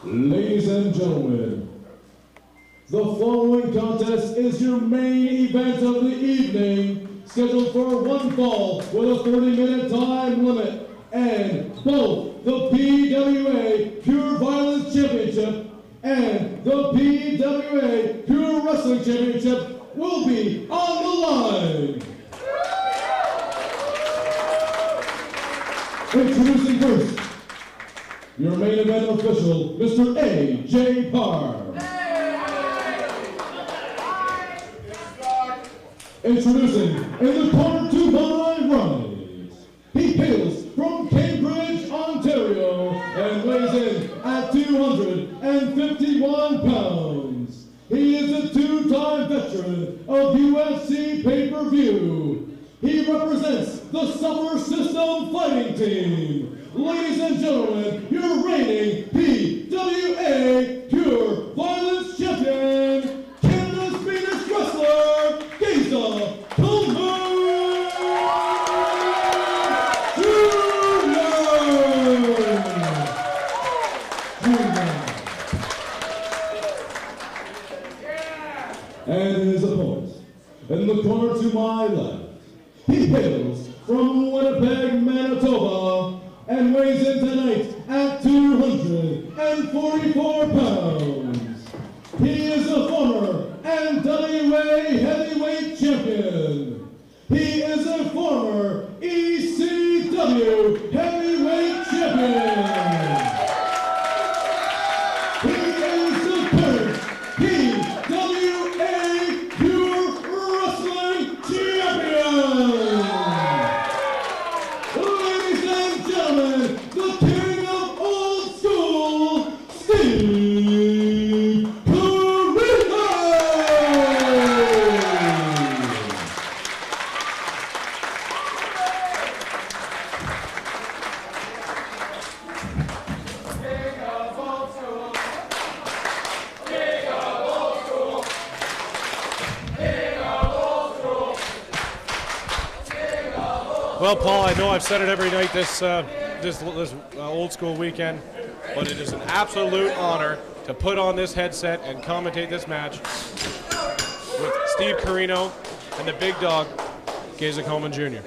Ladies and gentlemen, the following contest is your main event of the evening, scheduled for one fall with a 30-minute time limit, and both the PWA Pure Violence Championship and the PWA Pure Wrestling Championship will be on the line. Introducing first, your main event official, Mr. A.J. Parr. Introducing in the corner to my right, he hails from Cambridge, Ontario, and weighs in at 251 pounds. He is a two-time veteran of UFC pay-per-view. He represents the Summer System Fighting Team. Ladies and gentlemen, your reigning PWA Pure Violence Champion, Canada's Finest Wrestler, Geza Kalman And his opponent, in the corner to my left, he hails from Winnipeg, Manitoba, and weighs in tonight at 244 pounds. He is a former NWA heavyweight champion. He is a former ECW heavyweight champion. He is the current PWA Pure Wrestling Champion. Ladies and gentlemen, the king of old school, Steve Corino! Well, Paul, I know I've said it every night this old school weekend, but it is an absolute honor to put on this headset and commentate this match with Steve Corino and the big dog, Geza Kalman Jr.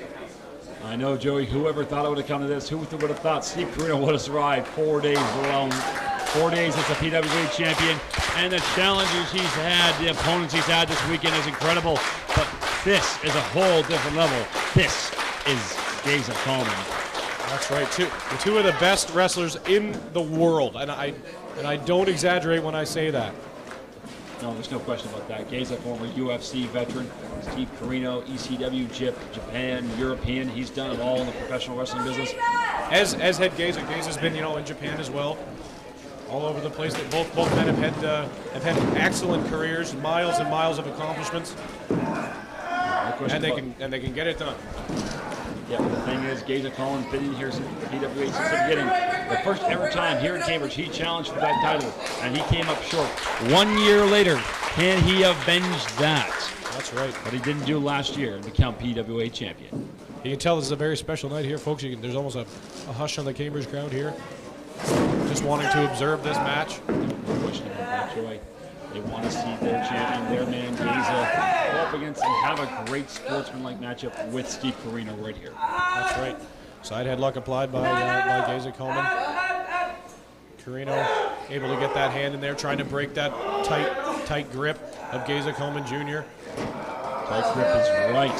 I know, Joey, whoever thought it would have come to this, who would have thought Steve Corino would have survived 4 days alone. 4 days as a PWA champion, and the challenges he's had, the opponents he's had this weekend is incredible, but this is a whole different level. This is Geza Kalman. That's right, two of the best wrestlers in the world, and I don't exaggerate when I say that. No, there's no question about that. Geza, former UFC veteran. Steve Corino, ECW, Japan, European. He's done it all in the professional wrestling business. As head Geza. Geza's been, in Japan as well, all over the place. That both men have had excellent careers, miles and miles of accomplishments, and they can get it done. Yeah, the thing is, Geza Kalman been in here since PWA since the beginning. The first ever time here in Cambridge, he challenged for that title, and he came up short. 1 year later, can he avenge that? That's right. But he didn't do last year and become PWA champion. You can tell this is a very special night here, folks. There's almost a hush on the Cambridge crowd here, just wanting to observe this match. No question about that, Joey. They want to see their champion, their man, Geza, go up against and have a great sportsman-like matchup with Steve Corino right here. That's right. Side headlock applied by Geza Kalman. Corino able to get that hand in there, trying to break that tight grip of Geza Kalman Jr. Tight grip is right.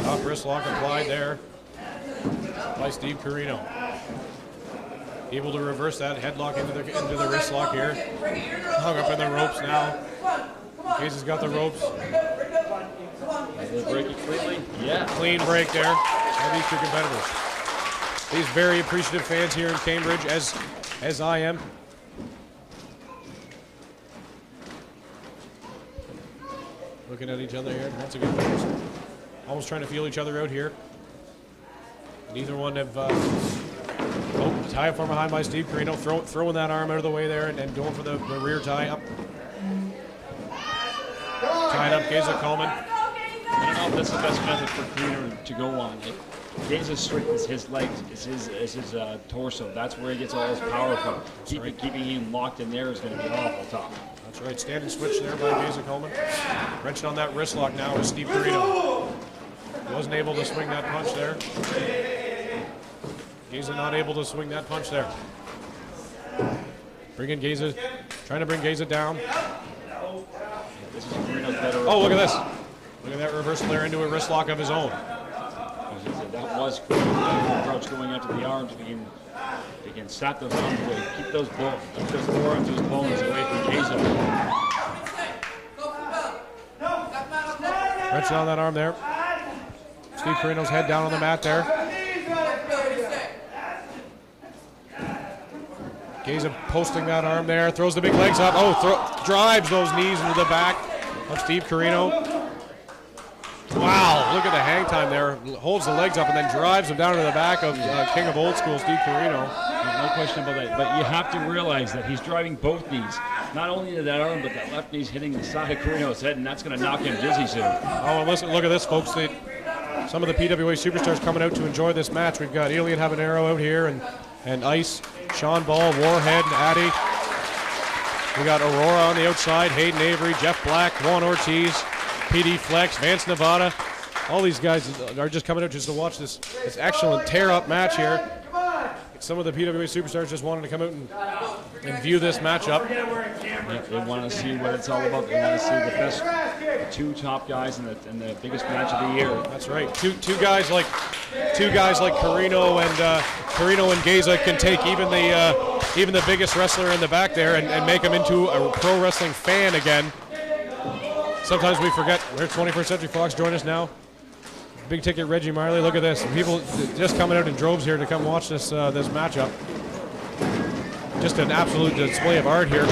Top wrist lock applied there by Steve Corino. Able to reverse that headlock into the wrist lock here. Hung up in the ropes now. Geza's got the ropes. They break it cleanly. Yeah. Clean break there by these two competitors. These very appreciative fans here in Cambridge, as I am. looking at each other here. That's a good pose. Almost trying to feel each other out here. Neither one have. Tie up from behind by Steve Corino, throwing that arm out of the way there, and going for the rear tie up. Tying up Geza Kalman. I don't know if that's the best method for Corino to go on. Geza's strength is his legs, is his torso. That's where he gets all his power from. Keeping him locked in there is going to be awful tough. That's right. Standing switch there by Geza Kalman. Wrenching on that wrist lock now is Steve Corino. Wasn't able to swing that punch there. Geza not able to swing that punch there. Bringing Geza, trying to bring Geza down. This is Corino's better. Oh, look at this. Look at that reversal there into a wrist lock of his own. That was Corino's approach going after the arms. He can slap those arms away, keep those forearms, those bones away from Geza. Wrenching on that arm there. Steve Corino's head down on the mat there. Geza posting that arm there, throws the big legs up. Oh, drives those knees into the back of Steve Corino. Wow, look at the hang time there. Holds the legs up and then drives them down to the back of King of Old School, Steve Corino. No question about that, but you have to realize that he's driving both knees. Not only to that arm, but that left knee's hitting the side of Corino's head, and that's going to knock him dizzy soon. Oh, and listen, look at this, folks. Some of the PWA superstars coming out to enjoy this match. We've got Alien Habanero out here, and Ice, Sean Ball, Warhead, and Addy. We got Aurora on the outside, Hayden Avery, Jeff Black, Juan Ortiz, PD Flex, Vance Nevada. All these guys are just coming out just to watch this excellent tear-up match here. Some of the PWA superstars just wanted to come out and view this matchup. They want to see what it's all about. They want to see the best two top guys in the biggest match of the year. That's right. Two guys like Corino and Geza can take even the biggest wrestler in the back there and make him into a pro wrestling fan again. Sometimes we forget. There's 21st Century Fox. Join us now. Big ticket Reggie Marley. Look at this. People just coming out in droves here to come watch this matchup. Just an absolute display of art here.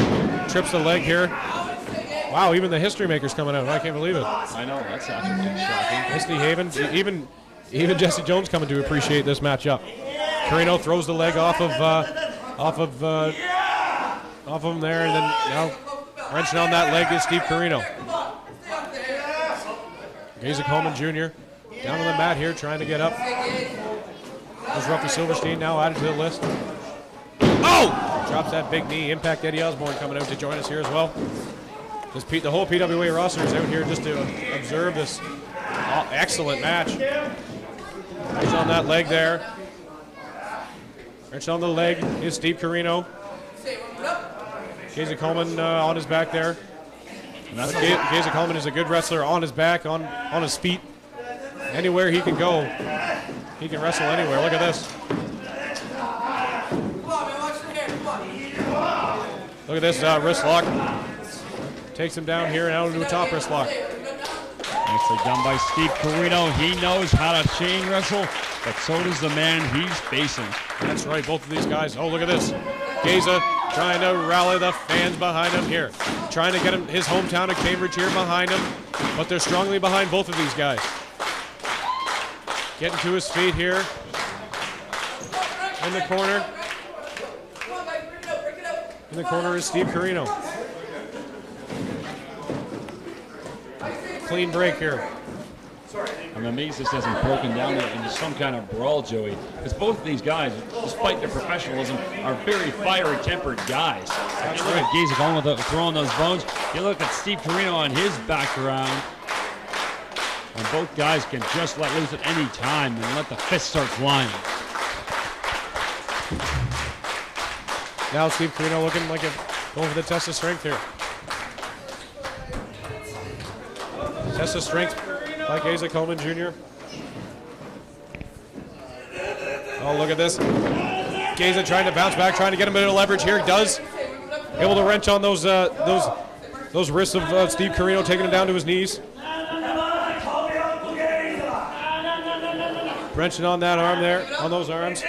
Trips the leg here. Wow, even the history maker's coming out. I can't believe it. I know, that's absolutely shocking. Misty Haven, even Jesse Jones coming to appreciate this matchup. Corino throws the leg off of him there, and then now wrenching on that leg is Steve Corino. Geza Coleman Jr. down on the mat here, trying to get up. There's Ruffy Silverstein now added to the list. Oh! Drops that big knee. Impact Eddie Osborne coming out to join us here as well. The whole PWA roster is out here just to observe this excellent match. Wrench on that leg there. Wrench on the leg is Steve Corino. Geza Coleman on his back there. Geza Coleman is a good wrestler on his back, on his feet. Anywhere he can go, he can wrestle anywhere. Look at this. Look at this wrist lock. Takes him down here and out into a top wrist lock. Nicely done by Steve Corino. He knows how to chain wrestle, but so does the man he's facing. That's right, both of these guys. Oh, look at this. Geza trying to rally the fans behind him here. Trying to get him his hometown of Cambridge here behind him, but they're strongly behind both of these guys. Getting to his feet here. In the corner. In the corner is Steve Corino. Clean break here. I'm amazed this hasn't broken down into some kind of brawl, Joey. Because both of these guys, despite their professionalism, are very fiery-tempered guys. That's you look at Geza going throwing those bones. You look at Steve Corino on his background. And both guys can just let loose at any time and let the fists start flying. Now Steve Corino looking like going for the test of strength here. Test of strength by Geza Coleman Jr. Oh, look at this. Geza trying to bounce back, trying to get him a bit of leverage here. Does. Able to wrench on those wrists of Steve Corino, taking him down to his knees. Wrenching on that arm there, on those arms.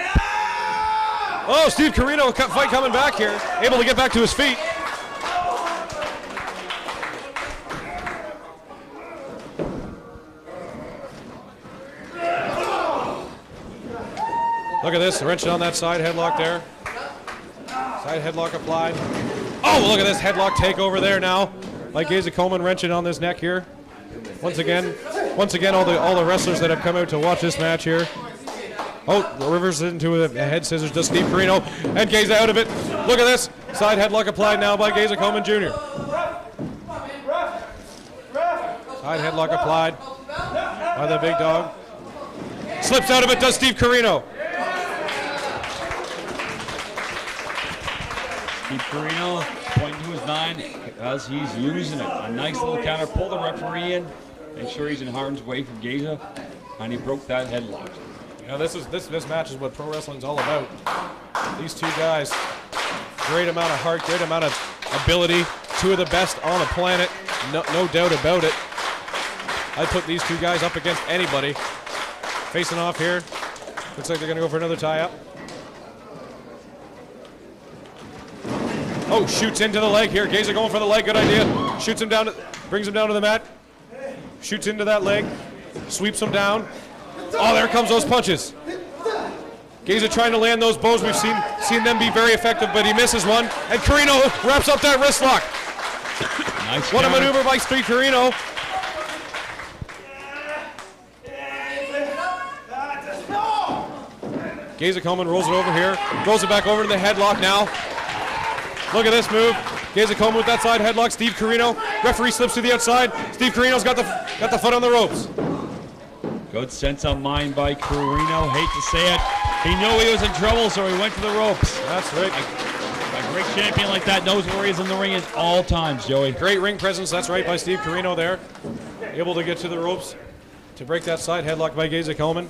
Oh, Steve Corino fight coming back here. Able to get back to his feet. Look at this, wrenching on that side headlock there. Side headlock applied. Oh, look at this headlock takeover there now by Geza Kalman, wrenching on this neck here. Once again, all the wrestlers that have come out to watch this match here. Oh, Rivers into a head scissors, does Steve Corino, and Geza out of it. Look at this, side headlock applied now by Geza Kalman Jr. Side headlock applied by the big dog. Slips out of it, does Steve Corino. Steve Corino pointing to his 9 as he's using it. A nice little counter, pull the referee in, make sure he's in harm's way from Geza, and he broke that headlock. You know, this match is what pro wrestling's all about. These two guys, great amount of heart, great amount of ability, 2 of the best on the planet, no doubt about it. I put these 2 guys up against anybody. Facing off here, looks like they're gonna go for another tie-up. Oh, shoots into the leg here. Geza going for the leg, good idea. Shoots him down, brings him down to the mat. Shoots into that leg, sweeps him down. Oh, there comes those punches. Geza trying to land those bows. We've seen them be very effective, but he misses one. And Corino wraps up that wrist lock. Nice what a maneuver by Steve Corino. Geza Kalman rolls it over here, rolls it back over to the headlock now. Look at this move. Geza Kalman with that side headlock. Steve Corino. Referee slips to the outside. Steve Corino's got the foot on the ropes. Good sense of mind by Corino. Hate to say it. He knew he was in trouble, so he went to the ropes. That's right. A great champion like that knows where he is in the ring at all times, Joey. Great ring presence. That's right by Steve Corino there. Able to get to the ropes to break that side headlock by Geza Kalman.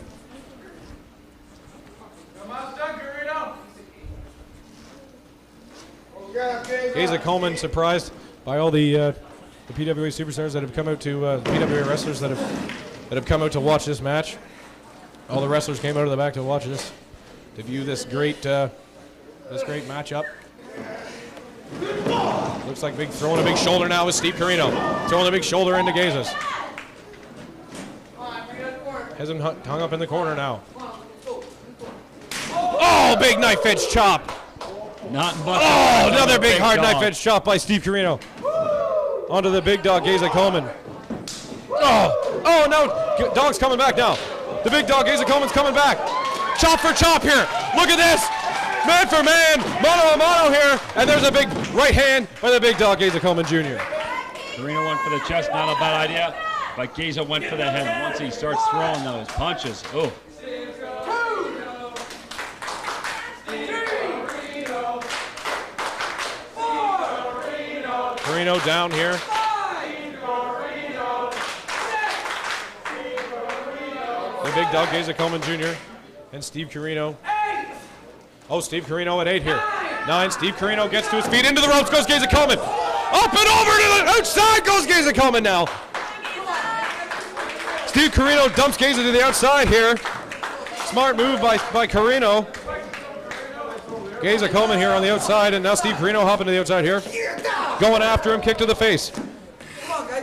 Geza Kalman surprised by all the PWA superstars that have come out to PWA wrestlers that have come out to watch this match. All the wrestlers came out of the back to watch this, to view this great matchup. Looks like throwing a big shoulder now with Steve Corino, throwing a big shoulder into Geza's. Has him hung up in the corner now. Oh, big knife edge chop. Oh, another big hard knife edge chop by Steve Corino. Onto the big dog, Geza Kalman. Oh no, dog's coming back now. The big dog, Geza Kalman's coming back. Chop for chop here. Look at this. Man for man, mano a mano here. And there's a big right hand by the big dog, Geza Kalman Jr. Corino went for the chest, not a bad idea. But Geza went for the head once he starts throwing those punches. Oh. Corino down here. The big dog, Geza Kalman Jr. and Steve Corino. Oh, Steve Corino at 8 here. 9, Steve Corino gets to his feet, into the ropes goes Geza Kalman. Up and over to the outside goes Geza Kalman now. Steve Corino dumps Geza to the outside here. Smart move by Corino. Geza Kalman here on the outside, and now Steve Corino hopping to the outside here. Going after him, kick to the face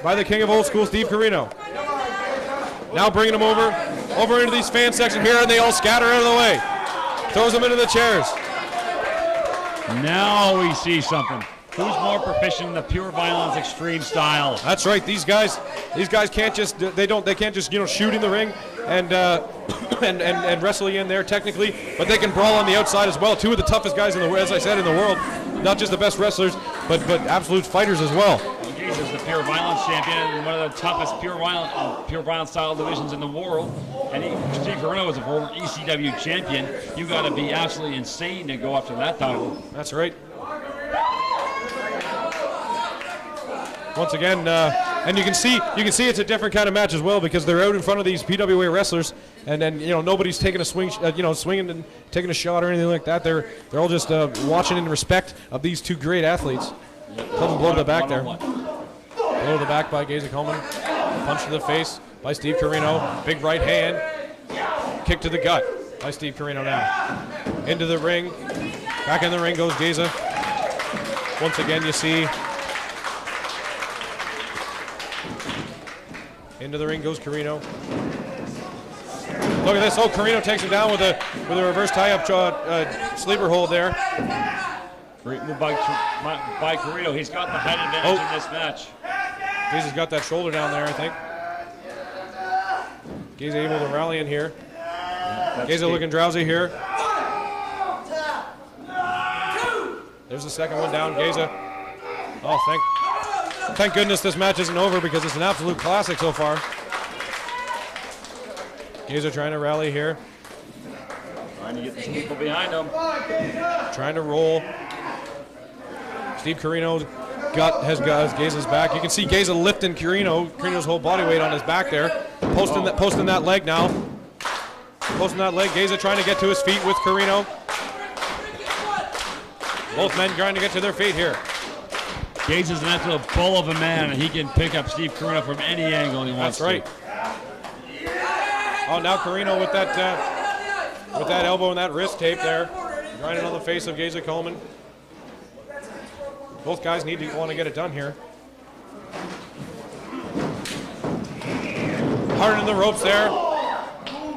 by the king of old school, Steve Corino. Now bringing him over into these fan section here, and they all scatter out of the way. Throws them into the chairs. Now we see something. Who's more proficient in the pure violence extreme style? That's right. These guys can't just shoot in the ring and and wrestle you in there technically, but they can brawl on the outside as well. 2 of the toughest guys in the, as I said, in the world. Not just the best wrestlers, but absolute fighters as well. Geza's the pure violence champion and one of the toughest pure violence style divisions in the world. And Steve Corino is a former ECW champion. You got to be absolutely insane to go after that title. That's right. Once again, and you can see it's a different kind of match as well because they're out in front of these PWA wrestlers, and then nobody's taking a swing, swinging and taking a shot or anything like that. They're all just watching in respect of these 2 great athletes. Club blow to the back there. Blow to the back by Geza Kalman. Punch to the face by Steve Corino. Big right hand. Kick to the gut by Steve Corino now. Into the ring. Back in the ring goes Geza. Once again, you see. Into the ring goes Corino. Look at this. Oh, Corino takes him down with a reverse tie-up sleeper hold there. Great move by Corino. He's got the height advantage in this match. Geza's got that shoulder down there, I think. Geza able to rally in here. Geza looking drowsy here. There's the second one down, Geza. Oh, thank goodness this match isn't over because it's an absolute classic so far. Geza trying to rally here. Trying to get some people behind him. Trying to roll. Steve Corino has got Geza's back. You can see Geza lifting Corino's whole body weight on his back there. Posting that leg now. Posting that leg. Geza trying to get to his feet with Corino. Both men trying to get to their feet here. Geza's an absolute bull of a man, and he can pick up Steve Corino from any angle he wants. That's right. Oh, now Corino with that elbow and that wrist tape there, grinding on the face of Geza Kalman. Both guys want to get it done here. Hard in the ropes there.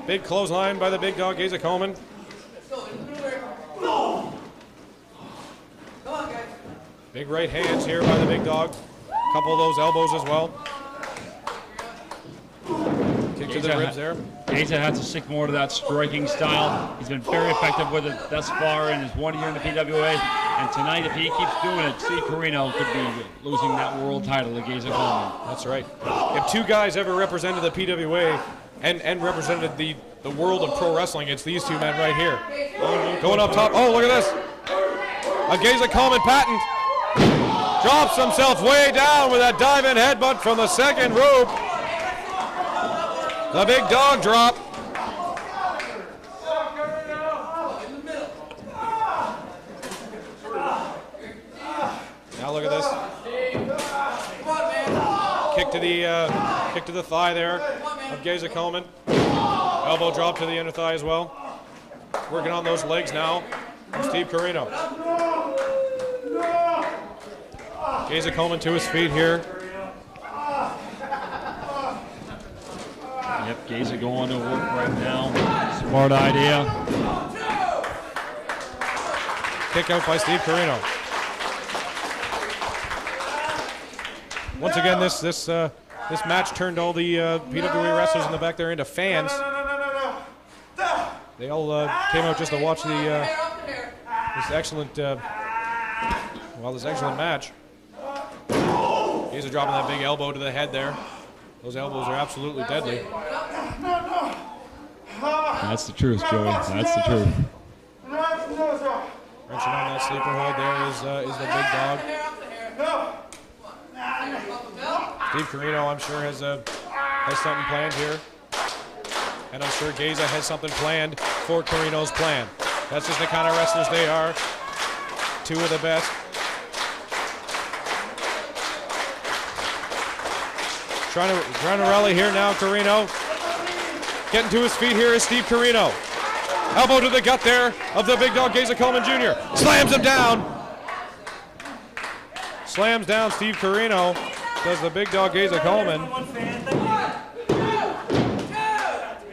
Big clothesline by the big dog Geza Kalman. Big right hands here by the big dog. A couple of those elbows as well. Kick to the ribs there. Geza has to stick more to that striking style. He's been very effective with it thus far in his 1 year in the PWA. And tonight, if he keeps doing it, Steve Corino could be losing that world title to Geza Kalman. That's right. If two guys ever represented the PWA and represented the world of pro wrestling, it's these two men right here. Going up top. Oh, look at this. A Geza Kalman patent. Drops himself way down with that dive-in headbutt from the second rope. The big dog drop. Now look at this. Kick to the thigh there of Geza Kalman. Elbow drop to the inner thigh as well. Working on those legs now. Steve Corino. Geza Kalman to his feet here. Yep, Geza going to work right now. Smart idea. Kick out by Steve Corino. Once again, this match turned all the PWA wrestlers in the back there into fans. They all came out just to watch this excellent match. Geza dropping that big elbow to the head there. Those elbows are absolutely deadly. That's the truth, Joey. That's the truth. Wrenching on that sleeper hold there is the big dog. Steve Corino, I'm sure, has something planned here. And I'm sure Geza has something planned for Corino's plan. That's just the kind of wrestlers they are. Two of the best. Trying to rally here now, Corino. Getting to his feet here is Steve Corino. Elbow to the gut there of the big dog, Geza Kalman Jr. Slams him down. Slams down Steve Corino. Does the big dog, Geza Kalman.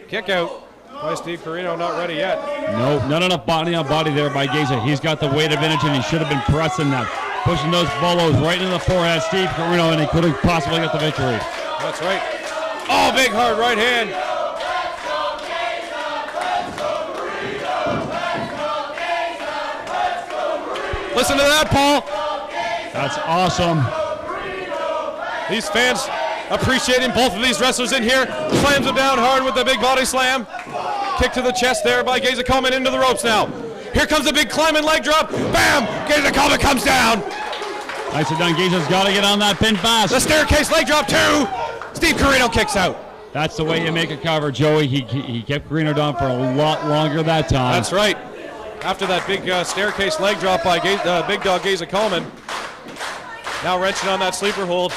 Kick out by Steve Corino, not ready yet. No, not enough body on body there by Geza. He's got the weight advantage and he should have been pressing that. Pushing those bolos right into the forehead, Steve Corino, and he could have possibly got the victory. That's right. Oh, big hard right hand. Listen to that, Paul. That's awesome. These fans appreciating both of these wrestlers in here. Slams him down hard with the big body slam. Kick to the chest there by Geza Kalman into the ropes now. Here comes the big climbing leg drop. Bam! Geza Kalman comes down. Nicely done. Geza's got to get on that pin fast. The staircase leg drop too. Steve Corino kicks out. That's the way you make a cover, Joey. He kept Corino down for a lot longer that time. That's right. After that big staircase leg drop by big dog Geza Kalman. Now wrenching on that sleeper hold.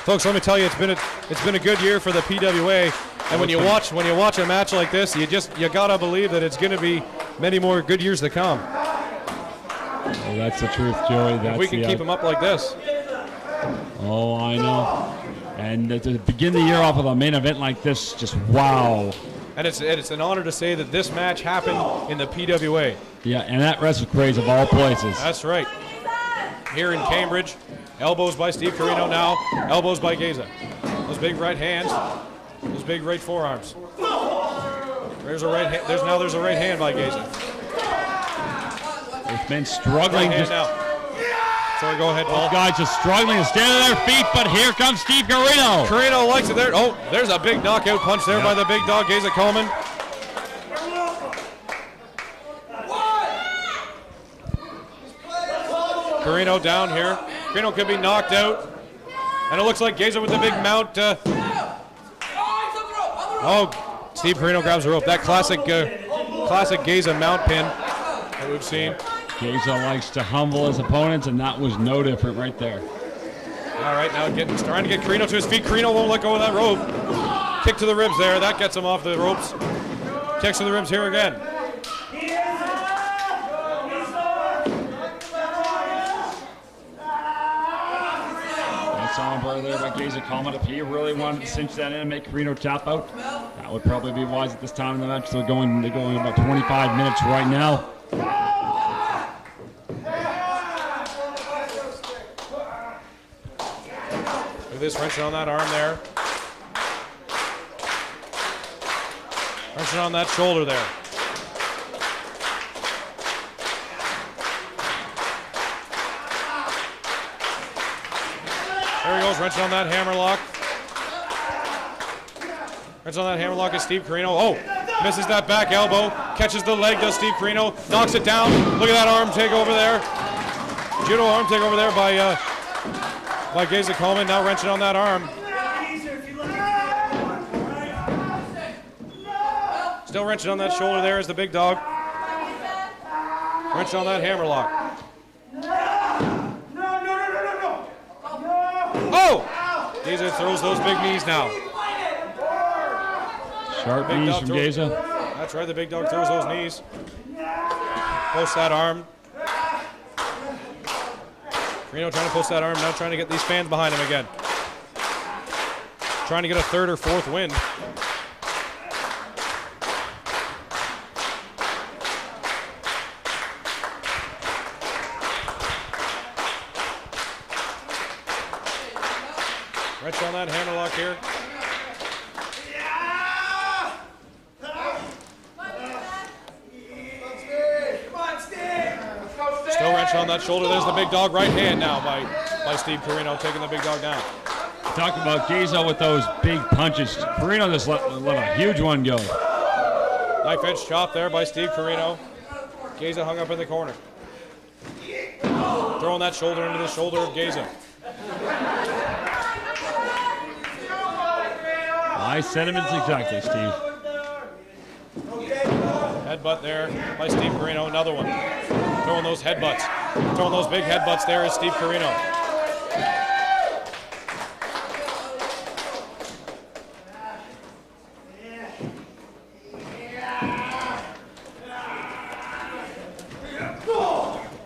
Folks, let me tell you, it's been a good year for the PWA. And when you watch a match like this, you gotta believe that it's going to be many more good years to come. Well, that's the truth, Joey. If we can keep them up like this. Oh, I know. And to begin the year off with a main event like this, just wow. And it's an honor to say that this match happened in the PWA. Yeah, and that wrestle craze of all places. That's right. Here in Cambridge, elbows by Steve Corino now, elbows by Geza. Those big right hands, those big right forearms. There's a right hand. There's a right hand by Geza. It's been struggling. Right hand now. Sorry, go ahead, Paul. Both guys just struggling to stand on their feet, but here comes Steve Corino. Corino likes it there. Oh, there's a big knockout punch there by the big dog, Geza Kalman. Corino down here. Corino could be knocked out. And it looks like Geza with the big mount. Oh, Steve Corino grabs the rope. That classic Geza mount pin that we've seen. Geza likes to humble his opponents, and that was no different right there. All right, now trying to get Corino to his feet. Corino won't let go of that rope. Kick to the ribs there. That gets him off the ropes. Kicks to the ribs here again. Somber there by Geza Kalman. If he really wanted to cinch that in and make Corino tap out, that would probably be wise at this time in the match. So they're going about 25 minutes right now. Look at this, wrenching on that arm there. Wrenching on that shoulder there. There he goes, wrenching on that hammerlock. Wrenching on that hammerlock is Steve Corino. Oh, misses that back elbow. Catches the leg, does Steve Corino. Knocks it down. Look at that arm take over there. Judo arm take over there by Geza Kalman. Now wrenching on that arm. Still wrenching on that shoulder there is the big dog. Wrenching on that hammerlock. Oh! Geza throws those big knees now. Sharp knees from Geza. That's right, the big dog throws those knees. Posts that arm. Corino trying to post that arm, now trying to get these fans behind him again. Trying to get a third or fourth win. Wrench on that hammerlock here. Still wrench on that shoulder. There's the big dog right hand now by Steve Corino, taking the big dog down. Talk about Geza with those big punches. Corino just let a huge one go. Knife edge chop there by Steve Corino. Geza hung up in the corner. Throwing that shoulder into the shoulder of Geza. Nice sentiments exactly, Steve. Headbutt there by Steve Corino, another one. Throwing those headbutts. Throwing those big headbutts there is Steve Corino.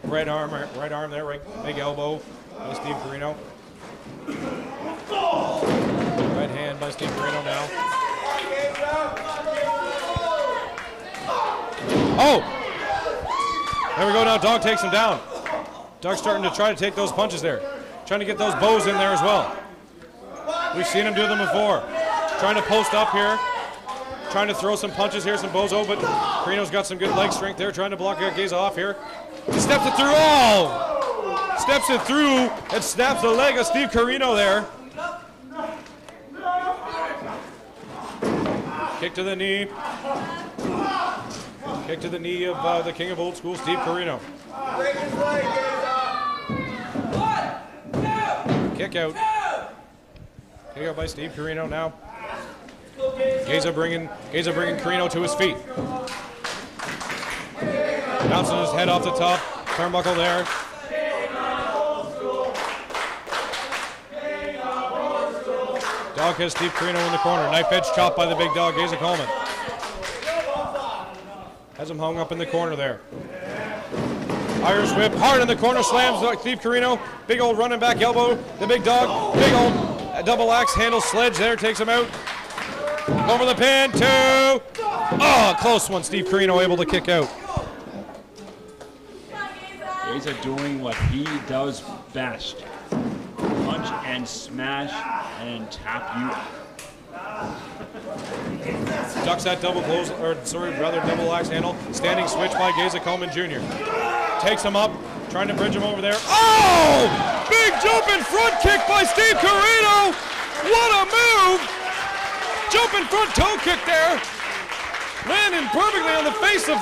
Right arm there, right, big elbow by Steve Corino. Right hand by Steve Corino now. Oh! There we go now, dog takes him down. Dog's starting to try to take those punches there. Trying to get those bows in there as well. We've seen him do them before. Trying to post up here. Trying to throw some punches here, some bozo, but Corino's got some good leg strength there, trying to block Geza off here. He steps it through. Oh! Steps it through and snaps the leg of Steve Corino there. Kick to the knee. Kick to the knee of the king of old school, Steve Corino. Kick out. Kick out by Steve Corino now. Geza bringing Corino to his feet. Bouncing his head off the top. Turnbuckle there. Dog has Steve Corino in the corner. Knife edge chop by the big dog, Geza Kalman. Has him hung up in the corner there. Irish whip, hard in the corner, slams Steve Corino. Big old running back elbow. The big dog, big old double axe handle sledge there, takes him out. Over the pin, 2. Oh, close one. Steve Corino able to kick out. Geza doing what he does best. Punch and smash and tap you out. Ducks that double close, or sorry, rather double axe handle. Standing switch by Geza Kalman Jr. Takes him up, trying to bridge him over there. Oh! Big jump in front kick by Steve Corino! What a move! Jump in front toe kick there. Landing perfectly on the face of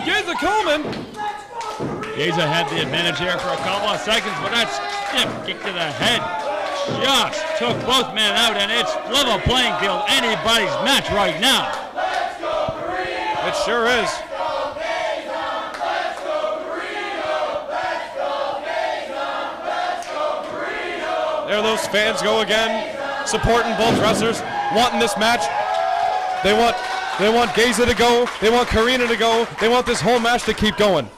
Geza Kalman. Geza had the advantage there for a couple of seconds, but that stiff kick to the head just took both men out, and it's level playing field. Anybody's match right now. It sure is. There those fans go again, supporting both wrestlers, wanting this match. They want Geza to go. They want Corino to go. They want this whole match to keep going.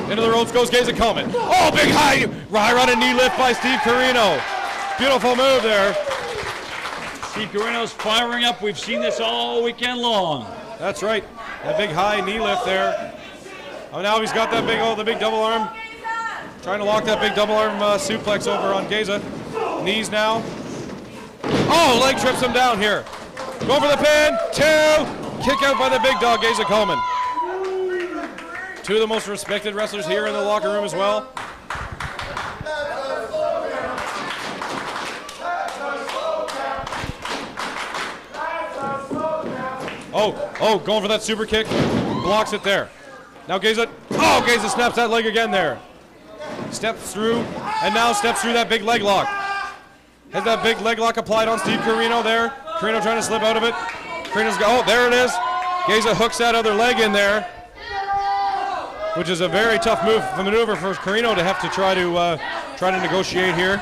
Into the ropes goes Geza Kalman. Oh, big high running knee lift by Steve Corino. Beautiful move there. Steve Corino's firing up. We've seen this all weekend long. That's right. That big high knee lift there. Oh, now he's got that the big double arm. Trying to lock that big double arm suplex over on Geza. Knees now. Oh, leg trips him down here. Go for the pin. 2. Kick out by the big dog, Geza Kalman. 2 of the most respected wrestlers here in the locker room as well. Oh, going for that super kick. Blocks it there. Now Geza snaps that leg again there. Steps through, and now steps through that big leg lock. Has that big leg lock applied on Steve Corino there. Corino trying to slip out of it. There it is. Geza hooks that other leg in there, which is a very tough maneuver for Corino to have to try to negotiate here.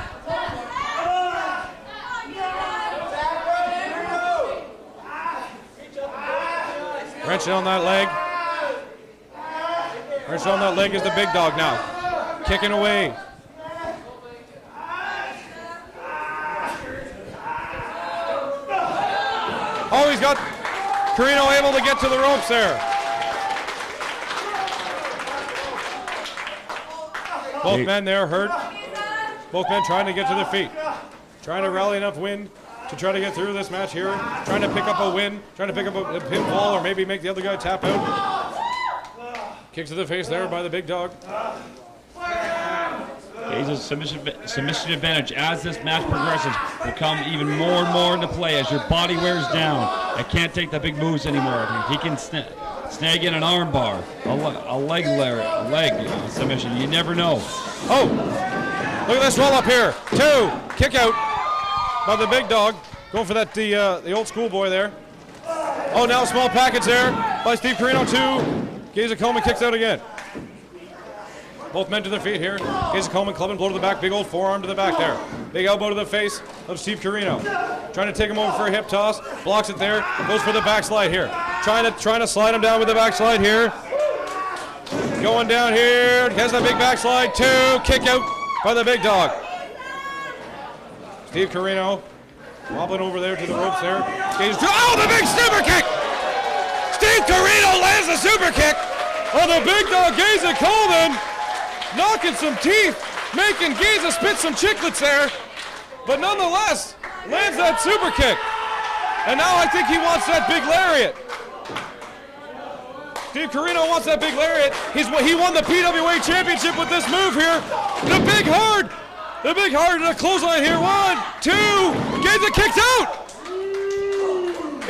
Wrenching on that leg. Wrenching on that leg is the big dog now. Kicking away. Oh, he's got Corino able to get to the ropes there. Both men there hurt. Both men trying to get to their feet. Trying to rally enough wind to try to get through this match here. Trying to pick up a win. Trying to pick up a pinfall or maybe make the other guy tap out. Kick to the face there by the big dog. Geza's submission advantage as this match progresses will come even more and more into play as your body wears down. I can't take the big moves anymore. He can snag in an arm bar, a leg submission. You never know. Oh, look at this roll up here. 2, kick out by the big dog. Going for that the old school boy there. Oh, now a small package there by Steve Corino. 2. Geza Kalman kicks out again. Both men to their feet here. Geza Kalman clubbing, blow to the back, big old forearm to the back there. Big elbow to the face of Steve Corino. Trying to take him over for a hip toss, blocks it there, goes for the backslide here. Trying to slide him down with the backslide here. Going down here, has that big backslide, 2, kick out by the big dog. Steve Corino wobbling over there to the ropes there. Oh, the big super kick! Steve Corino lands the super kick on the big dog, Geza Kalman. Knocking some teeth, making Geza spit some chiclets there, but nonetheless, lands that super kick. And now I think he wants that big lariat. Steve Corino wants that big lariat. He won the PWA championship with this move here. The big hard to the clothesline here. 1, 2, Geza kicks out.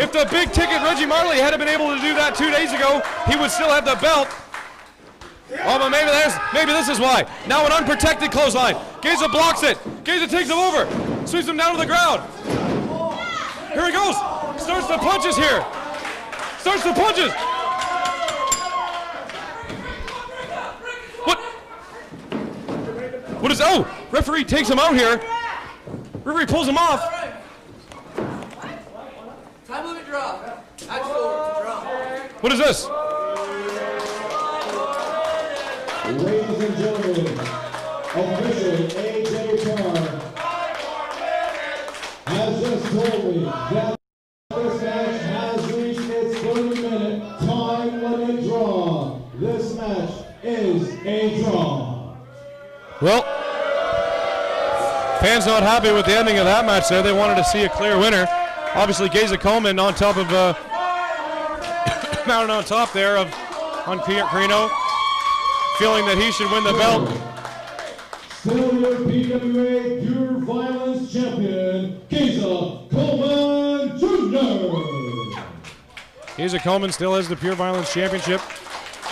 If the big ticket Reggie Marley had been able to do that 2 days ago, he would still have the belt. Oh, but maybe this is why. Now an unprotected clothesline. Geza blocks it. Geza takes him over. Sweeps him down to the ground. Here he goes. Starts the punches here. Starts the punches. What is, oh, referee takes him out here. Referee pulls him off. Time limit draw. Actual draw. What is this? Ladies and gentlemen, official AJ Carr has just told me that this match has reached its 30-minute time limit draw. This match is a draw. Well, fans not happy with the ending of that match there. They wanted to see a clear winner. Obviously, Geza Kalman on top of mounted on top there on Corino, feeling that he should win the belt. Still your PWA Pure Violence Champion, Geza Kalman Jr. Geza Kalman still has the Pure Violence Championship.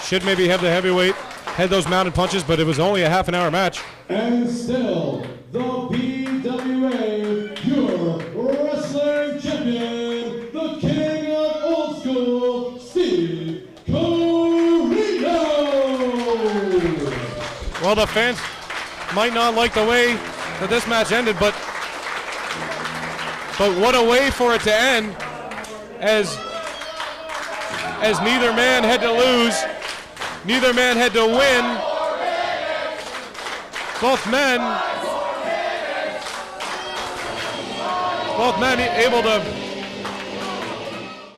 Should maybe have the heavyweight, had those mounted punches, but it was only a half-an-hour match. And still, the PWA Pure Wrestling Champion, the King of Old School, Steve Corino. Well, the fans might not like the way that this match ended, but what a way for it to end, as neither man had to lose, neither man had to win. Both men able to